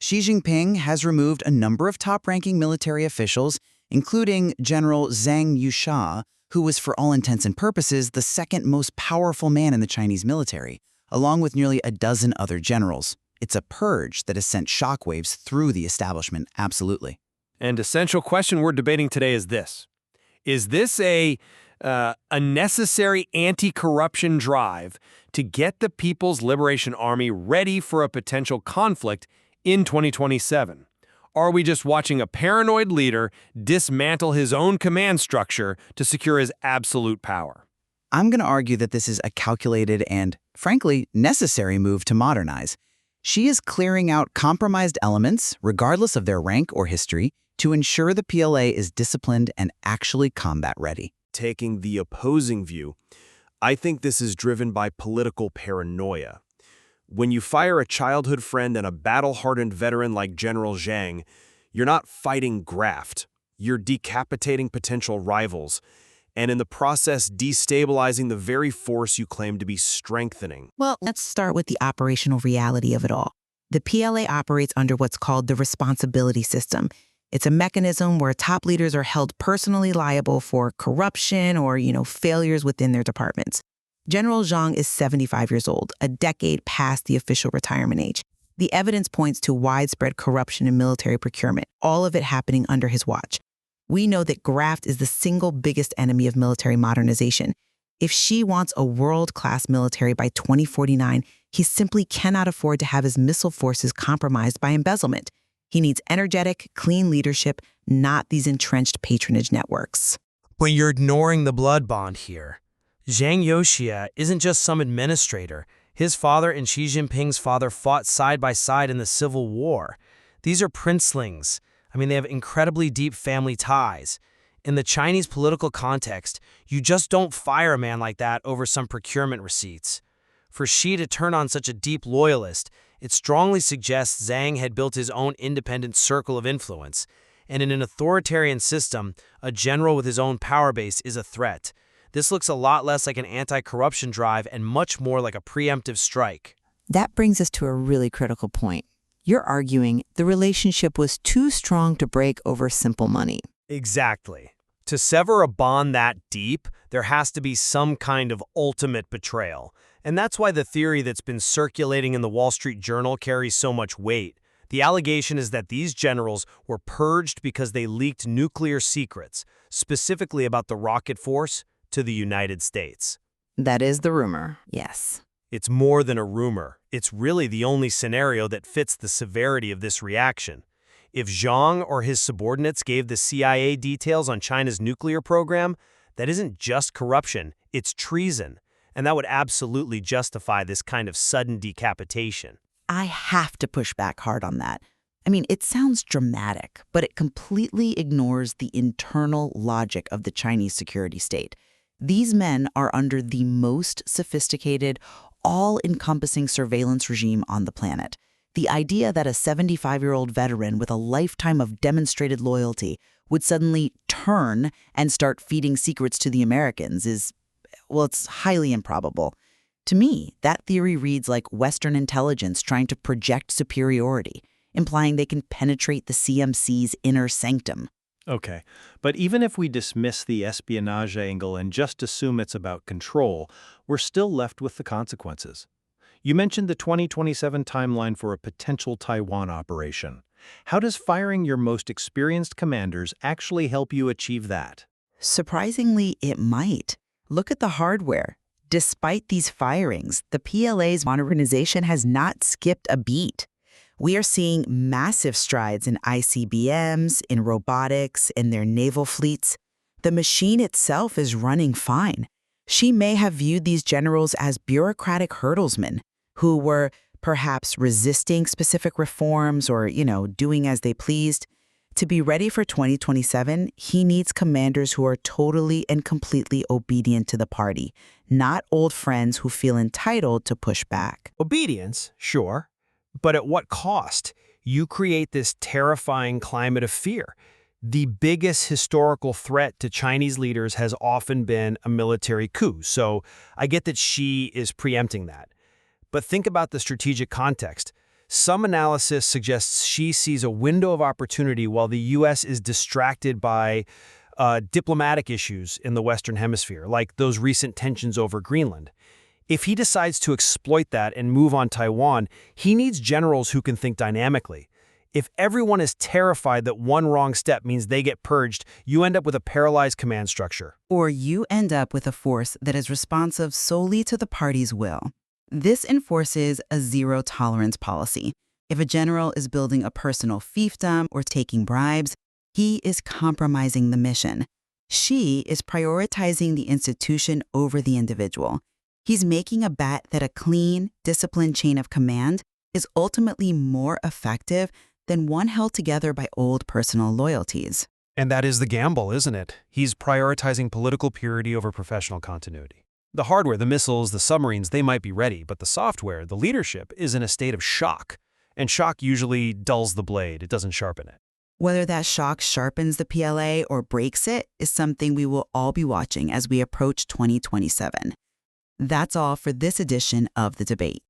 Xi Jinping has removed a number of top-ranking military officials, including General Zhang Yusha, who was for all intents and purposes the second most powerful man in the Chinese military, along with nearly a dozen other generals. It's a purge that has sent shockwaves through the establishment, absolutely. And essential question we're debating today is this. Is this a necessary anti-corruption drive to get the People's Liberation Army ready for a potential conflict in 2027? Or are we just watching a paranoid leader dismantle his own command structure to secure his absolute power? I'm going to argue that this is a calculated and, frankly, necessary move to modernize. Xi is clearing out compromised elements, regardless of their rank or history, to ensure the PLA is disciplined and actually combat-ready. Taking the opposing view, I think this is driven by political paranoia. When you fire a childhood friend and a battle-hardened veteran like General Zhang, you're not fighting graft. You're decapitating potential rivals, and in the process destabilizing the very force you claim to be strengthening. Well, let's start with the operational reality of it all. The PLA operates under what's called the responsibility system. It's a mechanism where top leaders are held personally liable for corruption or, failures within their departments. General Zhang is 75 years old, a decade past the official retirement age. The evidence points to widespread corruption in military procurement, all of it happening under his watch. We know that graft is the single biggest enemy of military modernization. If Xi wants a world-class military by 2049, he simply cannot afford to have his missile forces compromised by embezzlement. He needs energetic, clean leadership, not these entrenched patronage networks. But you're ignoring the blood bond here. Zhang Youxia isn't just some administrator. His father and Xi Jinping's father fought side by side in the Civil War. These are princelings. They have incredibly deep family ties. In the Chinese political context, you just don't fire a man like that over some procurement receipts. For Xi to turn on such a deep loyalist, it strongly suggests Zhang had built his own independent circle of influence. And in an authoritarian system, a general with his own power base is a threat. This looks a lot less like an anti-corruption drive and much more like a preemptive strike. That brings us to a really critical point. You're arguing the relationship was too strong to break over simple money. Exactly. To sever a bond that deep, there has to be some kind of ultimate betrayal. And that's why the theory that's been circulating in the Wall Street Journal carries so much weight. The allegation is that these generals were purged because they leaked nuclear secrets, specifically about the rocket force, to the United States. That is the rumor, yes. It's more than a rumor. It's really the only scenario that fits the severity of this reaction. If Zhang or his subordinates gave the CIA details on China's nuclear program, that isn't just corruption, it's treason. And that would absolutely justify this kind of sudden decapitation. I have to push back hard on that. It sounds dramatic, but it completely ignores the internal logic of the Chinese security state. These men are under the most sophisticated, all-encompassing surveillance regime on the planet. The idea that a 75-year-old veteran with a lifetime of demonstrated loyalty would suddenly turn and start feeding secrets to the Americans is, it's highly improbable. To me, that theory reads like Western intelligence trying to project superiority, implying they can penetrate the CMC's inner sanctum. Okay, but even if we dismiss the espionage angle and just assume it's about control, we're still left with the consequences. You mentioned the 2027 timeline for a potential Taiwan operation. How does firing your most experienced commanders actually help you achieve that? Surprisingly, it might. Look at the hardware. Despite these firings, the PLA's modernization has not skipped a beat. We are seeing massive strides in ICBMs, in robotics, in their naval fleets. The machine itself is running fine. She may have viewed these generals as bureaucratic hurdlesmen who were perhaps resisting specific reforms or, doing as they pleased. To be ready for 2027, he needs commanders who are totally and completely obedient to the party, not old friends who feel entitled to push back. Obedience, sure. But at what cost? You create this terrifying climate of fear. The biggest historical threat to Chinese leaders has often been a military coup, so I get that Xi is preempting that. But think about the strategic context. Some analysis suggests Xi sees a window of opportunity while the U.S. is distracted by diplomatic issues in the Western Hemisphere, like those recent tensions over Greenland. If he decides to exploit that and move on Taiwan, he needs generals who can think dynamically. If everyone is terrified that one wrong step means they get purged, you end up with a paralyzed command structure. Or you end up with a force that is responsive solely to the party's will. This enforces a zero-tolerance policy. If a general is building a personal fiefdom or taking bribes, he is compromising the mission. Xi is prioritizing the institution over the individual. He's making a bet that a clean, disciplined chain of command is ultimately more effective than one held together by old personal loyalties. And that is the gamble, isn't it? He's prioritizing political purity over professional continuity. The hardware, the missiles, the submarines, they might be ready, but the software, the leadership, is in a state of shock. And shock usually dulls the blade, it doesn't sharpen it. Whether that shock sharpens the PLA or breaks it is something we will all be watching as we approach 2027. That's all for this edition of The Debate.